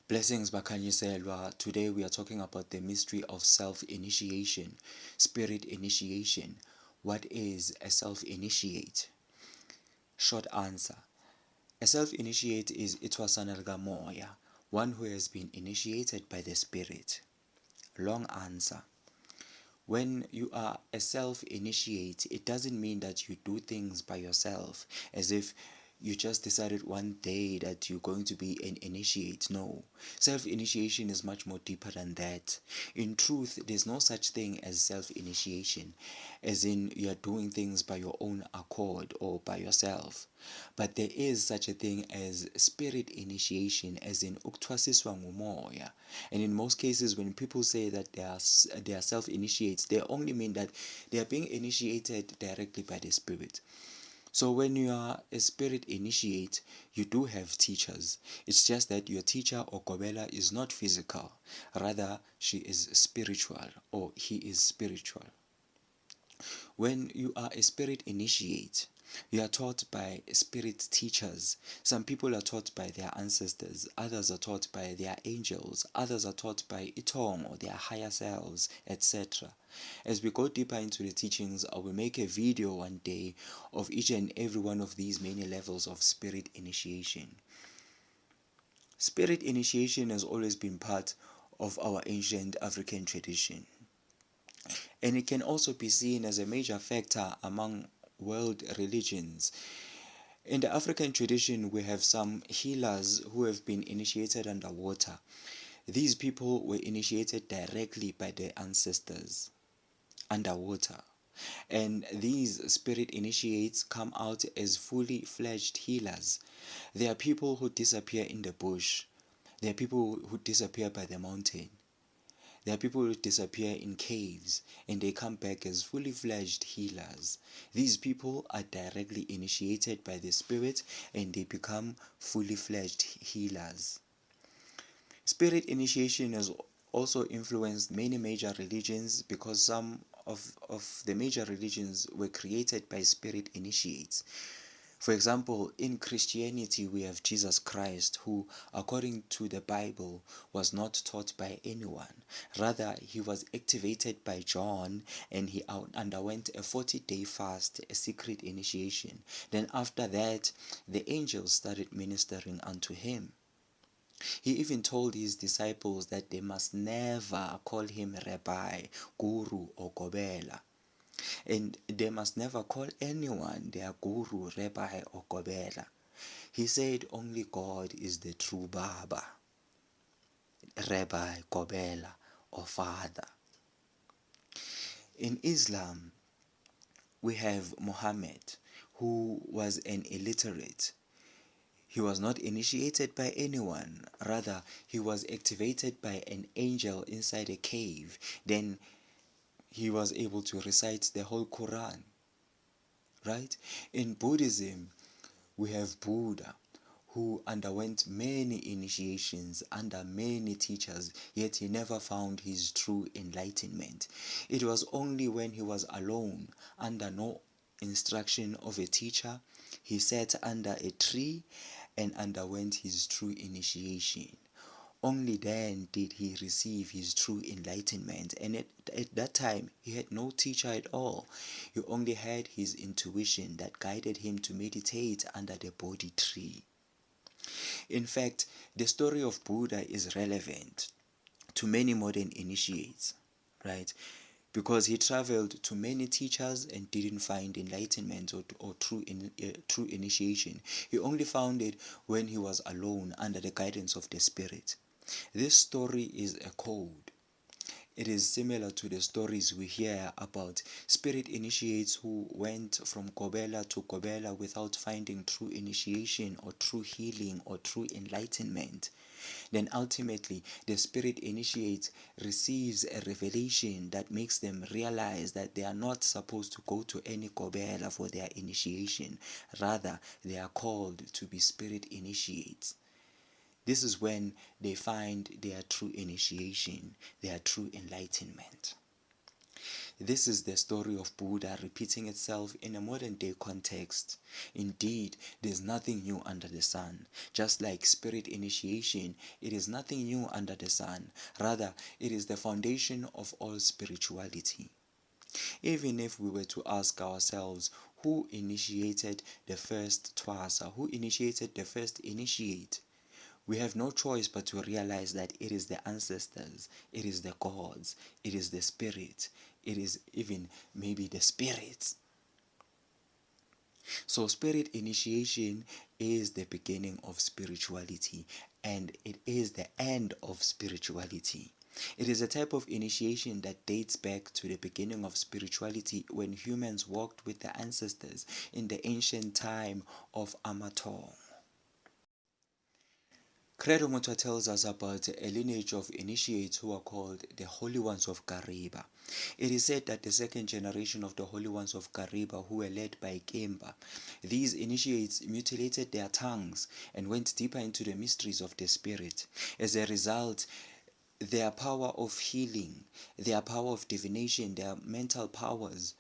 Blessings Bakanyiselwa. Today we are talking about the mystery of self-initiation, spirit initiation. What is a self-initiate? Short answer. A self-initiate is Itwasanarga Moya, one who has been initiated by the spirit. Long answer. When you are a self-initiate, it doesn't mean that you do things by yourself, as if you just decided one day that you're going to be an initiate. No. Self-initiation is much more deeper than that. In truth, there's no such thing as self-initiation, as in you're doing things by your own accord or by yourself. But there is such a thing as spirit initiation, as in ukthwasiswa ngumoya. And in most cases, when people say that they are self-initiates, they only mean that they are being initiated directly by the spirit. So when you are a spirit initiate, you do have teachers. It's just that your teacher or Kobela is not physical. Rather, she is spiritual or he is spiritual. When you are a spirit initiate, you are taught by spirit teachers. Some people are taught by their ancestors, others are taught by their angels, others are taught by Itong or their higher selves, etc. As we go deeper into the teachings, I will make a video one day of each and every one of these many levels of spirit initiation. Spirit initiation has always been part of our ancient African tradition, and it can also be seen as a major factor among world religions. In the African tradition, we have some healers who have been initiated underwater. These people were initiated directly by their ancestors underwater. And these spirit initiates come out as fully fledged healers. There are people who disappear in the bush. There are people who disappear by the mountain. There are people who disappear in caves and they come back as fully fledged healers. These people are directly initiated by the spirit and they become fully fledged healers. Spirit initiation has also influenced many major religions because some of the major religions were created by spirit initiates. For example, in Christianity, we have Jesus Christ, who, according to the Bible, was not taught by anyone. Rather, he was activated by John and he underwent a 40-day fast, a secret initiation. Then after that, the angels started ministering unto him. He even told his disciples that they must never call him Rabbi, Guru, or Kobela. And they must never call anyone their Guru, Rabbi, or Kobela. He said only God is the true Baba, Rabbi, Kobela, or Father. In Islam, we have Muhammad, who was an illiterate. He was not initiated by anyone. Rather, he was activated by an angel inside a cave. Then he was able to recite the whole Quran. Right? In Buddhism, we have Buddha, who underwent many initiations under many teachers, yet he never found his true enlightenment. It was only when he was alone, under no instruction of a teacher, he sat under a tree and underwent his true initiation. Only then did he receive his true enlightenment, and at that time he had no teacher at all. He only had his intuition that guided him to meditate under the Bodhi tree. In fact, the story of Buddha is relevant to many modern initiates, right? Because he traveled to many teachers and didn't find enlightenment or true initiation. He only found it when he was alone under the guidance of the Spirit. This story is a code. It is similar to the stories we hear about spirit initiates who went from Kobela to Kobela without finding true initiation or true healing or true enlightenment. Then ultimately, the spirit initiate receives a revelation that makes them realize that they are not supposed to go to any Kobela for their initiation. Rather, they are called to be spirit initiates. This is when they find their true initiation, their true enlightenment. This is the story of Buddha repeating itself in a modern day context. Indeed, there's nothing new under the sun. Just like spirit initiation, it is nothing new under the sun. Rather, it is the foundation of all spirituality. Even if we were to ask ourselves, who initiated the first Twasa? Who initiated the first initiate? We have no choice but to realize that it is the ancestors, it is the gods, it is the spirit, it is even maybe the spirits. So spirit initiation is the beginning of spirituality, and it is the end of spirituality. It is a type of initiation that dates back to the beginning of spirituality when humans walked with the ancestors in the ancient time of Amator. Credo Mutwa tells us about a lineage of initiates who are called the Holy Ones of Kariba. It is said that the second generation of the Holy Ones of Kariba, who were led by Kemba, these initiates mutilated their tongues and went deeper into the mysteries of the spirit. As a result, their power of healing, their power of divination, their mental powers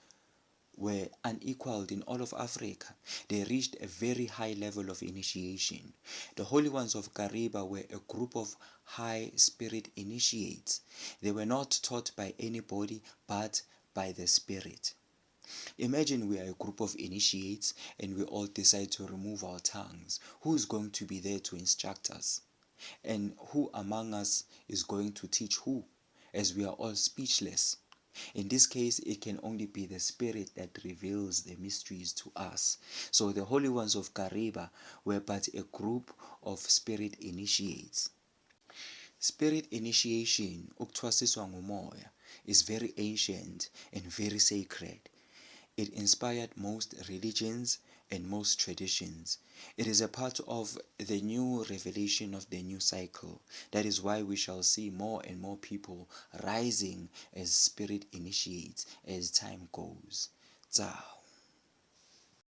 were unequaled in all of Africa. They reached a very high level of initiation. The Holy Ones of Kariba were a group of high spirit initiates. They were not taught by anybody but by the spirit. Imagine we are a group of initiates and we all decide to remove our tongues. Who is going to be there to instruct us? And who among us is going to teach who, as we are all speechless? In this case, it can only be the Spirit that reveals the mysteries to us. So the Holy Ones of Kariba were but a group of spirit initiates. Spirit initiation, ukuthwasiswa ngumoya, is very ancient and very sacred. It inspired most religions and most traditions. It is a part of the new revelation of the new cycle. That is why we shall see more and more people rising as spirit initiates as time goes. Zao.